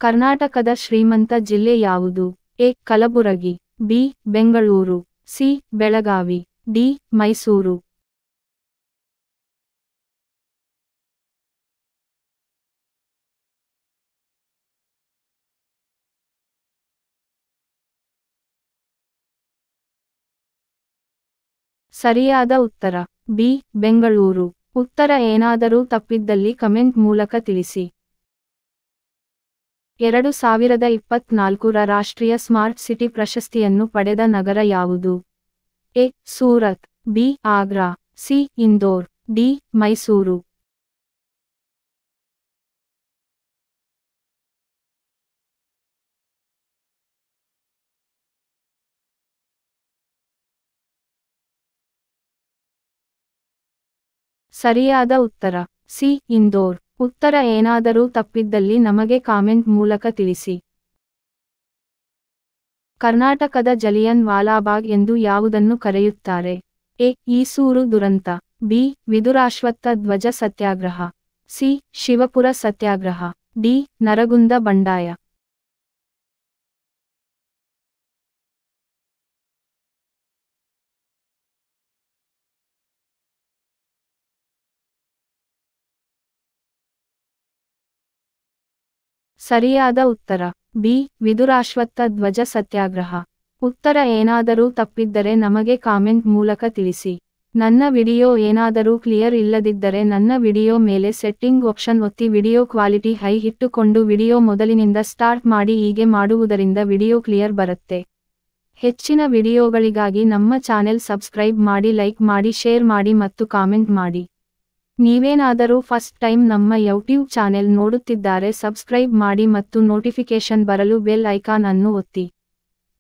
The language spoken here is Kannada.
ಕರ್ನಾಟಕದ ಶ್ರೀಮಂತ ಜಿಲ್ಲೆ ಯಾವುದು? A. Kalaburagi, B. Bengaluru, C. Belagavi, D. Mysuru. ಸರಿಯಾದ ಉತ್ತರ ಬಿ. ಬೆಂಗಳೂರು. ಉತ್ತರ ಏನಾದರೂ ತಪ್ಪಿದ್ದಲ್ಲಿ ಕಮೆಂಟ್ ಮೂಲಕ ತಿಳಿಸಿ. 2024ರ ರಾಷ್ಟ್ರೀಯ ಸ್ಮಾರ್ಟ್ ಸಿಟಿ ಪ್ರಶಸ್ತಿಯನ್ನು ಪಡೆದ ನಗರ ಯಾವುದು? A. Surat, B. Agra, C. Indore, D. Mysuru. ಸರಿಯಾದ ಉತ್ತರ ಸಿ. ಇಂದೋರ್. ಉತ್ತರ ಏನಾದರೂ ತಪ್ಪಿದ್ದಲ್ಲಿ ನಮಗೆ ಕಾಮೆಂಟ್ ಮೂಲಕ ತಿಳಿಸಿ. ಕರ್ನಾಟಕದ ಜಲಿಯನ್ ವಾಲಾಬಾಗ್ ಎಂದು ಯಾವುದನ್ನು ಕರೆಯುತ್ತಾರೆ? ಎ. ಈಸೂರು ದುರಂತ, ಬಿ. ವಿದುರಾಶ್ವತ್ಥ ಧ್ವಜ ಸತ್ಯಾಗ್ರಹ, ಸಿ. ಶಿವಪುರ ಸತ್ಯಾಗ್ರಹ, ಡಿ. ನರಗುಂದ ಬಂಡಾಯ. ಸರಿಯಾದ ಉತ್ತರ ಬಿ. ವಿದುರಾಶ್ವತ್ಥ ಧ್ವಜ ಸತ್ಯಾಗ್ರಹ. ಉತ್ತರ ಏನಾದರೂ ತಪ್ಪಿದ್ದರೆ ನಮಗೆ ಕಾಮೆಂಟ್ ಮೂಲಕ ತಿಳಿಸಿ. ನನ್ನ ವಿಡಿಯೋ ಏನಾದರೂ ಕ್ಲಿಯರ್ ಇಲ್ಲದಿದ್ದರೆ ನನ್ನ ವಿಡಿಯೋ ಮೇಲೆ ಸೆಟ್ಟಿಂಗ್ ಆಪ್ಷನ್ ಒತ್ತಿ ವಿಡಿಯೋ ಕ್ವಾಲಿಟಿ ಹೈ ಇಟ್ಟುಕೊಂಡು ವಿಡಿಯೋ ಮೊದಲಿನಿಂದ ಸ್ಟಾರ್ಟ್ ಮಾಡಿ. ಹೀಗೆ ಮಾಡುವುದರಿಂದ ವಿಡಿಯೋ ಕ್ಲಿಯರ್ ಬರುತ್ತೆ. ಹೆಚ್ಚಿನ ವಿಡಿಯೋಗಳಿಗಾಗಿ ನಮ್ಮ ಚಾನೆಲ್ ಸಬ್ಸ್ಕ್ರೈಬ್ ಮಾಡಿ, ಲೈಕ್ ಮಾಡಿ, ಶೇರ್ ಮಾಡಿ ಮತ್ತು ಕಾಮೆಂಟ್ ಮಾಡಿ. ನೀವೇನಾದರೂ ಫಸ್ಟ್ ಟೈಮ್ ನಮ್ಮ ಯೂಟ್ಯೂಬ್ ಚಾನೆಲ್ ನೋಡುತ್ತಿದ್ದರೆ ಸಬ್ಸ್ಕ್ರೈಬ್ ಮಾಡಿ ಮತ್ತು ನೋಟಿಫಿಕೇಶನ್ ಬರಲು ಬೆಲ್ ಐಕಾನ್ ಅನ್ನು ಒತ್ತಿ.